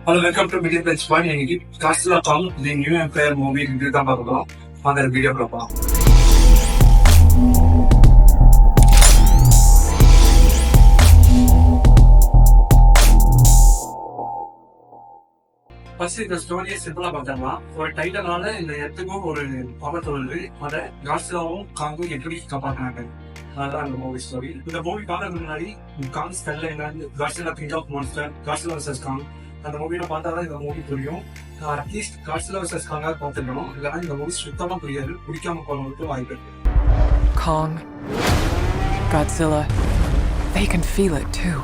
Hello, welcome to Media Bench One. இன்னைக்கு Castle of Kong, the New Empire movie review தான் பார்க்கலாம். அந்த video பார்க்கலாம். ஃபர்ஸ்ட் இந்த ஸ்டோரியை சிம்பிளா பார்த்தாங்களா, ஒரு டைட்டனால இந்த இடத்துக்கும் ஒரு பவர் வருது. அதை காட்ஸிலாவும் காங்கும் எப்படி காப்பாற்றினாங்க, அதுதான் அந்த மூவி ஸ்டோரி. இந்த மூவி பார்க்கறதுக்கு முன்னாடி காங் ஸ்பெல்ல என்னன்னு Godzilla king of monster, Godzilla versus Kong அந்த மூவியில பார்த்தாதான் இந்த மூவி புரியும். அட்லீஸ்ட் காட்ஸிலா வர்சஸ் காங்காக பார்த்துக்கணும், இல்லைன்னா இந்த மூவி சுத்தமா புரியாது, பிடிக்காம போறவங்களுக்கு வாய்ப்பு இருக்கு. Kong, Godzilla, they can feel it too.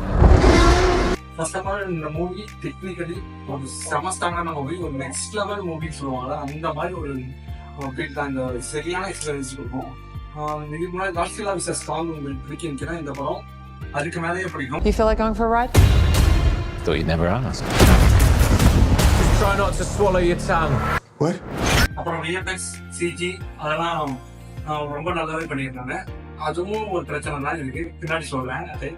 First of all இந்த மூவி டெக்னிக்கலி ஒரு செமஸ்டான மூவி, ஒரு நெக்ஸ்ட் லெவல் மூவி சொல்லுவாங்க. அந்த மாதிரி ஒரு ஃபீல் தான், இந்த சரியான எக்ஸ்பீரியன்ஸ் கொடுக்கும். இதுக்கு முன்னாடி காட்ஸிலா வர்சஸ் காங் உங்களுக்கு பிடிக்குன்னா இந்த படம் அதுக்கு மேலேயே பிடிக்கும். You feel like going for a ride? Thought you'd never ask. Just try not to swallow your tongue. What? அப்புறம் விஎஃப்எக்ஸ், சிஜி அதெல்லாம் ரொம்ப நல்லாவே பண்ணியிருக்காங்க. அதுவும் ஒரு பிரச்சனை தான் இருக்கு, பின்னாடி சொல்றேன். அது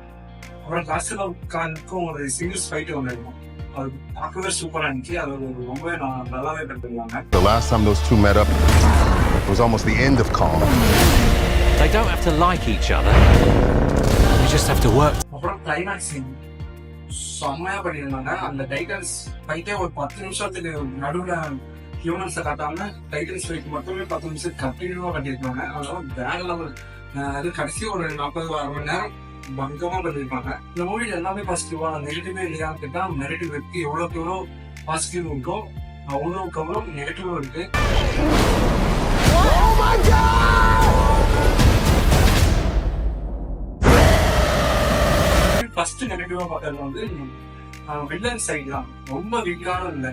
அப்புறம் காட்ஸிலா காங்க்கும் ஒரு சிங்கிள்ஸ் ஃபைட் ஒன்று இருக்கும், அது பார்க்கவே சூப்பராக இருந்துச்சு. அது ரொம்பவே நல்லாவே பண்ணிருக்காங்க. The last time those two met up, it was almost the end of Kong. They don't have to like each other. They just have to work. அப்புறம் கிளைமேக்ஸ் சீன் செம்மையா பண்ணியிருந்தாங்க. அந்த டைட்டன்ஸ் ஃபைட்டே ஒரு 10 நிமிஷத்துக்கு நடுவில் ஹியூமன்ஸை காட்டாம டைட்டன்ஸ் ஃபைட் மட்டுமே 10 நிமிஷம் கண்டினியூவா பண்ணியிருக்காங்க. அதனால வேற லெவல். அது கடைசி ஒரு 40 மணி நேரம் பங்கமா பண்ணியிருப்பாங்க. இந்த மூவில எல்லாமே பாசிட்டிவா, நெகட்டிவே இல்லையா கேட்டா நெகட்டிவ் இருக்கு. எவ்வளோக்கு எவ்வளோ பாசிட்டிவ் இருக்கோ அவ்வளோக்கு அவ்வளோ நெகட்டிவும் இருக்கு. ஃபர்ஸ்ட் நெகட்டிவா பார்த்தது வந்து வில்லன் சைடு தான், ரொம்ப வீக்கான இல்லை.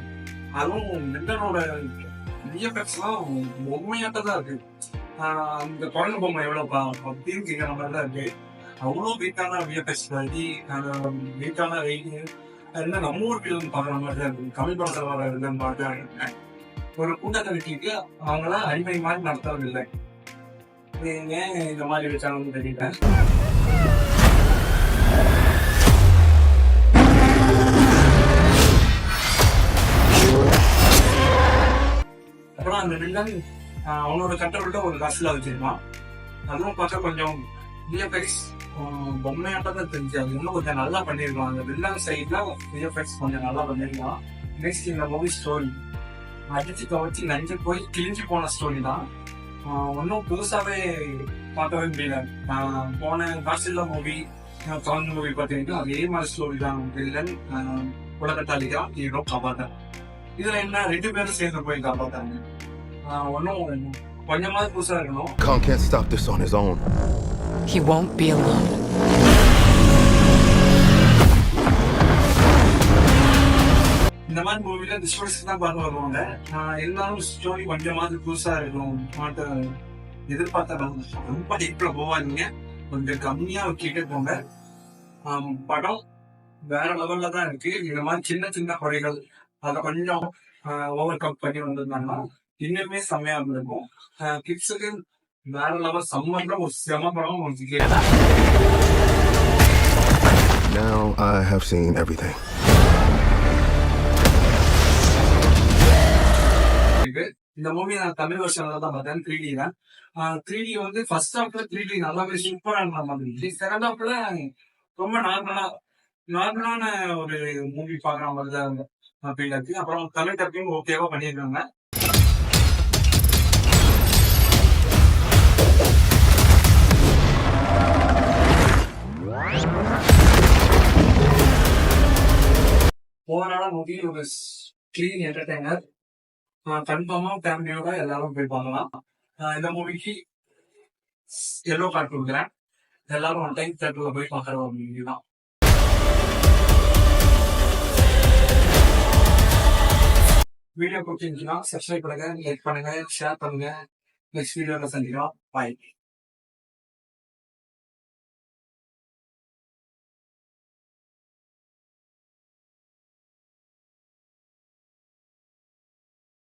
அதுவும் வில்லனோட விஎஃப்எக்ஸ்லாம் பொம்மையாட்டதான் இருக்கு. அந்த குரங்கு பொம்மை எவ்வளோப்பா அப்படின்னு கேட்குற மாதிரி தான் இருக்கு. அவ்வளோ வீக்கான விஎஃப்எக்ஸ் வழி, வீக்கான வெயிட்டு, அதெல்லாம் நம்ம ஊர் வில்லன் பார்க்குற மாதிரி தான் இருக்கு. தமிழ் படத்தில் வர வில்லன் பார்த்து தான் இருக்கேன். ஒரு கூட்டத்தை வெட்டிட்டு அவங்களாம் அடிமை மாதிரி நடத்துறதில்லை. ஏன் இந்த மாதிரி வச்சாங்கன்னு தெரியல. அப்புறம் அந்த வில்லன் அவனோட கட்டவிட்ட ஒரு காசுல வச்சிருப்பான். அதுவும் பார்த்தா கொஞ்சம் விஎஃப்எக்ஸ் பொம்மையாட்டம் தான் தெரிஞ்சு, அது இன்னும் கொஞ்சம் நல்லா பண்ணிருக்கலாம். அந்த வில்லன் சைட்ல விஎஃப்எக்ஸ் கொஞ்சம் நல்லா பண்ணிருக்கலாம். நெக்ஸ்ட் இந்த மூவி ஸ்டோரி அடிச்சு கவச்சு நஞ்சு போய் கிழிஞ்சு போன ஸ்டோரி தான். ஒன்றும் புதுசாவே பார்க்கவே முடியல. போன காட்ஸிலா மூவி, காங் மூவி பார்த்தீங்கன்னா அதே மாதிரி ஸ்டோரி தான். வில்லன் உலகத்தாலிக்கா ஹீரோ காப்பாத்தான். இதுல என்ன 2 பேரும் சேர்ந்து போய் காப்பாத்தாங்க. ஒன்னும் கொஞ்சமாவது புதுசா இருக்கணும். Kong can't stop this on his own. He won't be alone. இந்த மாதிரி மூவில இந்த ஸ்டோரிஸ் தான் பார்க்க வருவாங்க. இருந்தாலும் ஸ்டோரி கொஞ்சமாவது புதுசா இருக்கணும். எதிர்பார்த்த ரொம்ப டீப்ல போவாதீங்க, கொஞ்சம் கம்மியா வச்சுட்டே போங்க. படம் வேற லெவல்ல தான் இருக்கு. இந்த மாதிரி சின்ன சின்ன குறைகள் அதை கொஞ்சம் ஓவர் கம் பண்ணி வந்திருந்தாங்கன்னா இன்னுமே செம்மையா இருந்திருக்கும். கிட்ஸுக்கு வேற லெவல் சம்மர்ல ஒரு செம படம் வந்து. Now I have seen everything. இந்த மூவி நான் தமிழ் வருஷன்ல தான் பார்த்தேன், 3D தான். 3D வந்து ஃபர்ஸ்ட் ஹாஃப்ல 3D நல்லாவே சூப்பரா இருந்த மாதிரி, செகண்ட் ஹாஃப்ல ரொம்ப நார்மலான ஒரு மூவி பாக்குற மாதிரி தான் ஃபீல் இருக்கு. அப்புறம் தமிழ் டப்பிங் ஓகேவா பண்ணியிருக்காங்க. ஓவராலா மூவி ஒரு கிளீன் என்டர்டைனர். கன்ஃபார்மா ஃபேமிலியோட எல்லாரும் போய் பார்க்கலாம். இந்த மூவிக்கு எல்லோ கார்டு கொடுக்குறேன். எல்லாரும் ஒன் டைம் தியேட்டர்ல போய் பார்க்குற ஒரு மூவி தான். வீடியோ பிடிச்சிருந்துச்சுன்னா சப்ஸ்கிரைப் பண்ணுங்க, லைக் பண்ணுங்க, ஷேர் பண்ணுங்க. நெக்ஸ்ட் வீடியோல சந்திக்கலாம். பாய்.